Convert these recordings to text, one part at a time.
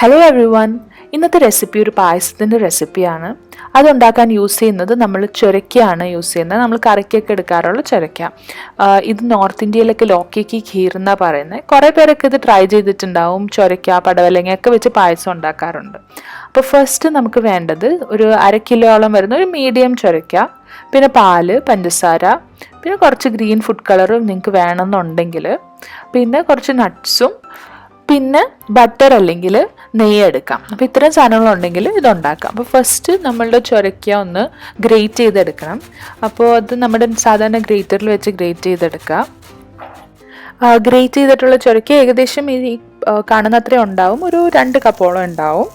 Hello every one. ഇന്നത്തെ recipe ഒരു പായസത്തിൻ്റെ റെസിപ്പിയാണ്. അതുണ്ടാക്കാൻ യൂസ് ചെയ്യുന്നത് നമ്മൾ ചുരക്കയാണ് യൂസ് ചെയ്യുന്നത്. നമ്മൾ കറിക്കൊക്കെ എടുക്കാറുള്ള ചുരക്ക. ഇത് നോർത്ത് ഇന്ത്യയിലൊക്കെ ലോക്കിക്ക് ഖീർ എന്നാണ് പറയുന്നത്. കുറേ പേരൊക്കെ ഇത് ട്രൈ ചെയ്തിട്ടുണ്ടാവും. ചുരക്ക പടവലങ്ങയൊക്കെ വെച്ച് പായസം ഉണ്ടാക്കാറുണ്ട്. അപ്പോൾ ഫസ്റ്റ് നമുക്ക് വേണ്ടത് ഒരു 1/2 കിലോളം വരുന്ന ഒരു മീഡിയം ചുരക്ക, പിന്നെ പാല്, പഞ്ചസാര, പിന്നെ കുറച്ച് ഗ്രീൻ ഫുഡ് കളറും നിങ്ങൾക്ക് വേണമെന്നുണ്ടെങ്കിൽ, പിന്നെ കുറച്ച് നട്ട്സും, പിന്നെ ബട്ടർ അല്ലെങ്കിൽ നെയ്യ് എടുക്കാം. അപ്പോൾ ഇത്രയും സാധനങ്ങളുണ്ടെങ്കിൽ ഇതുണ്ടാക്കാം. അപ്പോൾ ഫസ്റ്റ് നമ്മളുടെ ചുരക്ക ഒന്ന് ഗ്രേറ്റ് ചെയ്തെടുക്കണം. അപ്പോൾ അത് നമ്മുടെ സാധാരണ ഗ്രേറ്ററിൽ വെച്ച് ഗ്രേറ്റ് ചെയ്തെടുക്കാം. ഗ്രേറ്റ് ചെയ്തിട്ടുള്ള ചുരക്ക ഏകദേശം ഈ കാണുന്ന അത്രയും ഉണ്ടാവും, ഒരു 2 കപ്പോളം ഉണ്ടാവും.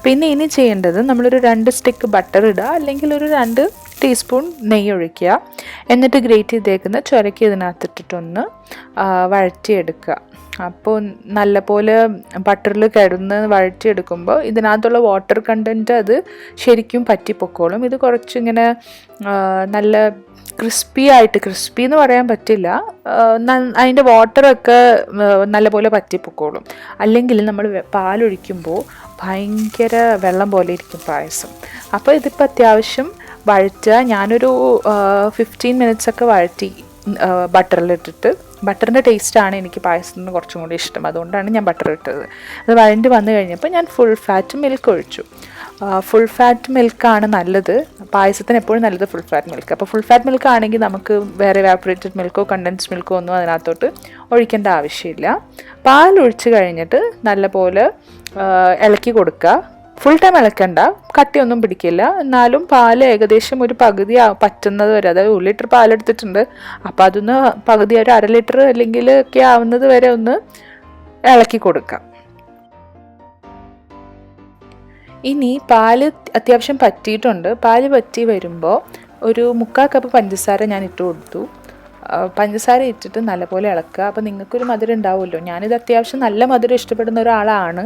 പിന്നെ ഇനി ചെയ്യേണ്ടത് നമ്മളൊരു 2 സ്റ്റിക്ക് ബട്ടർ ഇടുക, അല്ലെങ്കിൽ ഒരു 2 ടീസ്പൂൺ നെയ്യ് ഒഴിക്കുക. എന്നിട്ട് ഗ്രേറ്റ് ചെയ്തേക്കുന്ന ചുരക്ക ഇതിനകത്തിട്ടിട്ടൊന്ന് വഴറ്റിയെടുക്കുക. അപ്പോൾ നല്ലപോലെ ബട്ടറിൽ കിടന്ന് വഴറ്റിയെടുക്കുമ്പോൾ ഇതിനകത്തുള്ള വാട്ടർ കണ്ടൻറ്റ് അത് ശരിക്കും പറ്റിപ്പൊക്കോളും. ഇത് കുറച്ചിങ്ങനെ നല്ല ക്രിസ്പി എന്ന് പറയാൻ പറ്റില്ല, അതിൻ്റെ വാട്ടറൊക്കെ നല്ലപോലെ പറ്റിപ്പൊക്കോളും. അല്ലെങ്കിൽ നമ്മൾ പാലൊഴിക്കുമ്പോൾ ഭയങ്കര വെള്ളം പോലെ ഇരിക്കും പായസം. അപ്പോൾ ഇതിപ്പോൾ അത്യാവശ്യം വഴറ്റുക. ഞാനൊരു 15 മിനിറ്റ്സൊക്കെ വഴറ്റി ബട്ടറിലിട്ടിട്ട്. ബട്ടറിൻ്റെ ടേസ്റ്റാണ് എനിക്ക് പായസത്തിന് കുറച്ചും കൂടി ഇഷ്ടം, അതുകൊണ്ടാണ് ഞാൻ ബട്ടർ ഇട്ടത്. അത് വഴണ്ടി വന്നു കഴിഞ്ഞപ്പോൾ ഞാൻ ഫുൾ ഫാറ്റ് മിൽക്ക് ഒഴിച്ചു. ഫുൾ ഫാറ്റ് മിൽക്കാണ് നല്ലത്, പായസത്തിന് എപ്പോഴും നല്ലത് ഫുൾ ഫാറ്റ് മിൽക്ക്. അപ്പോൾ ഫുൾ ഫാറ്റ് മിൽക്ക് ആണെങ്കിൽ നമുക്ക് വേറെ എവാപ്പറേറ്റഡ് മിൽക്കോ കണ്ടൻസ്ഡ് മിൽക്കോ ഒന്നും അതിനകത്തോട്ട് ഒഴിക്കേണ്ട ആവശ്യമില്ല. പാലൊഴിച്ച് കഴിഞ്ഞിട്ട് നല്ലപോലെ ഇളക്കി കൊടുക്കുക. ഫുൾ ടൈം ഇളക്കണ്ട, കട്ടിയൊന്നും പിടിക്കില്ല. എന്നാലും പാൽ ഏകദേശം ഒരു പകുതി പറ്റുന്നത് വരെ, അതായത് 1 ലിറ്റർ പാലെടുത്തിട്ടുണ്ട്, അപ്പോൾ അതൊന്ന് പകുതി ഒരു 1/2 ലിറ്റർ അല്ലെങ്കിൽ ഒക്കെ ആവുന്നത് വരെ ഒന്ന് ഇളക്കി കൊടുക്കാം. ഇനി പാല് അത്യാവശ്യം പറ്റിയിട്ടുണ്ട്. പാല് പറ്റി വരുമ്പോൾ ഒരു 3/4 കപ്പ് പഞ്ചസാര ഞാൻ ഇട്ട് കൊടുത്തു. പഞ്ചസാര ഇട്ടിട്ട് നല്ലപോലെ ഇളക്കുക. അപ്പോൾ നിങ്ങൾക്കൊരു മധുരം ഉണ്ടാവുമല്ലോ. ഞാനിത് അത്യാവശ്യം നല്ല മധുരം ഇഷ്ടപ്പെടുന്ന ഒരാളാണ്.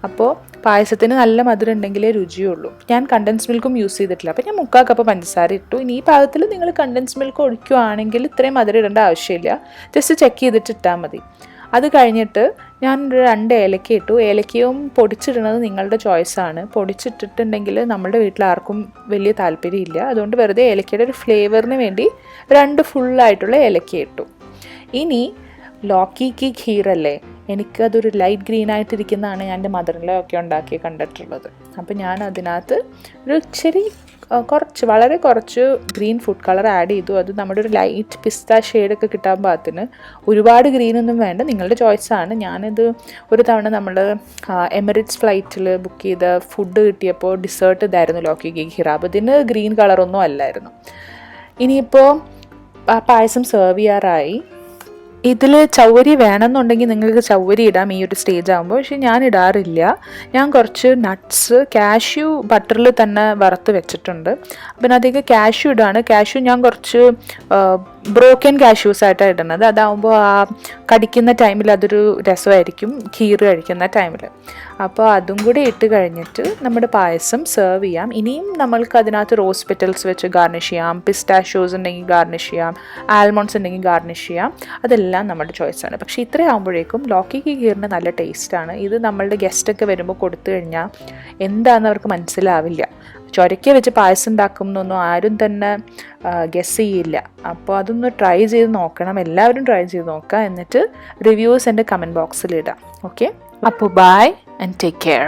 അപ്പോൾ പായസത്തിന് നല്ല മധുരം ഉണ്ടെങ്കിലേ രുചിയുള്ളൂ. ഞാൻ കണ്ടൻസ് മിൽക്കും യൂസ് ചെയ്തിട്ടില്ല, അപ്പോൾ ഞാൻ 3/4 കപ്പ് പഞ്ചസാര ഇട്ടു. ഇനി ഈ പാകത്തിൽ നിങ്ങൾ കണ്ടൻസ് മിൽക്ക് ഒഴിക്കുകയാണെങ്കിൽ ഇത്രയും മധുരം ഇടേണ്ട ആവശ്യമില്ല, ജസ്റ്റ് ചെക്ക് ചെയ്തിട്ട് ഇട്ടാൽ മതി. അത് കഴിഞ്ഞിട്ട് ഞാൻ 2 ഏലക്ക ഇട്ടു. ഏലക്കയും പൊടിച്ചിടുന്നത് നിങ്ങളുടെ ചോയ്സാണ്. പൊടിച്ചിട്ടിട്ടുണ്ടെങ്കിൽ നമ്മുടെ വീട്ടിൽ ആർക്കും വലിയ താല്പര്യമില്ല, അതുകൊണ്ട് വെറുതെ ഏലക്കയുടെ ഒരു ഫ്ലേവറിന് വേണ്ടി 2 ഫുള്ളായിട്ടുള്ള ഏലക്ക ഇട്ടു. ഇനി ലോക്കിക്ക് ഖീറല്ലേ, എനിക്കതൊരു ലൈറ്റ് ഗ്രീൻ ആയിട്ടിരിക്കുന്നതാണ് ഞാൻ എൻ്റെ മദറിലോ ഒക്കെ ഉണ്ടാക്കി കണ്ടിട്ടുള്ളത്. അപ്പോൾ ഞാൻ അതിനകത്ത് ഒരു വളരെ കുറച്ച് ഗ്രീൻ ഫുഡ് കളർ ആഡ് ചെയ്തു. അത് നമ്മുടെ ഒരു ലൈറ്റ് പിസ്ത ഷെയ്ഡൊക്കെ കിട്ടാൻ പാകത്തിന്. ഒരുപാട് ഗ്രീനൊന്നും വേണ്ട, നിങ്ങളുടെ ചോയ്സാണ്. ഞാനിത് ഒരു തവണ നമ്മൾ എമിറേറ്റ്സ് ഫ്ലൈറ്റിൽ ബുക്ക് ചെയ്ത ഫുഡ് കിട്ടിയപ്പോൾ ഡിസേർട്ട് ഇതായിരുന്നു ലോക്കിക്ക് ഖീർ. അപ്പോൾ ഇതിന് ഗ്രീൻ കളറൊന്നും അല്ലായിരുന്നു. ഇനിയിപ്പോൾ പായസം സെർവ് ചെയ്യാറായി. ഇതിൽ ചവ്വരി വേണമെന്നുണ്ടെങ്കിൽ നിങ്ങൾക്ക് ചവ്വരി ഇടാം ഈ ഒരു സ്റ്റേജ് ആകുമ്പോൾ, പക്ഷേ ഞാൻ ഇടാറില്ല. ഞാൻ കുറച്ച് നട്ട്സ് കാഷ്യൂ ബട്ടറിൽ തന്നെ വറുത്ത് വെച്ചിട്ടുണ്ട്. പിന്നെ അതിലേക്ക് കാഷ്യൂ ഇടാണ്. കാഷ്യൂ ഞാൻ കുറച്ച് ബ്രോക്കൻ കാഷ്യൂസ് ആയിട്ടാണ് ഇടുന്നത്. അതാകുമ്പോൾ ആ കടിക്കുന്ന ടൈമിൽ അതൊരു രസമായിരിക്കും ഖീർ കഴിക്കുന്ന ടൈമിൽ. അപ്പോൾ അതും കൂടി ഇട്ട് കഴിഞ്ഞിട്ട് നമ്മുടെ പായസം സെർവ് ചെയ്യാം. ഇനിയും നമ്മൾക്ക് അതിനകത്ത് റോസ് പെറ്റൽസ് വെച്ച് ഗാർണിഷ് ചെയ്യാം, പിസ്റ്റാഷ്യോസ് ഉണ്ടെങ്കിൽ ഗാർണിഷ് ചെയ്യാം, ആൽമണ്ട്സ് ഉണ്ടെങ്കിൽ ഗാർണിഷ് ചെയ്യാം. അതെല്ലാം നമ്മുടെ ചോയ്സാണ്. പക്ഷേ ഇത്രയാകുമ്പോഴേക്കും ലോക്കിക്ക് ഖീറിന് നല്ല ടേസ്റ്റാണ്. ഇത് നമ്മളുടെ ഗസ്റ്റൊക്കെ വരുമ്പോൾ കൊടുത്തു കഴിഞ്ഞാൽ എന്താണെന്ന് അവർക്ക് മനസ്സിലാവില്ല. ചുരക്ക വെച്ച് പായസം ഉണ്ടാക്കും എന്നൊന്നും ആരും തന്നെ ഗസ് ചെയ്യില്ല. അപ്പോൾ അതൊന്ന് ട്രൈ ചെയ്ത് നോക്കണം, എല്ലാവരും ട്രൈ ചെയ്ത് നോക്കുക. എന്നിട്ട് റിവ്യൂസ് എൻ്റെ കമൻറ്റ് ബോക്സിൽ ഇടാം. ഓക്കെ, അപ്പോൾ ബൈ ആൻഡ് ടേക്ക് കെയർ.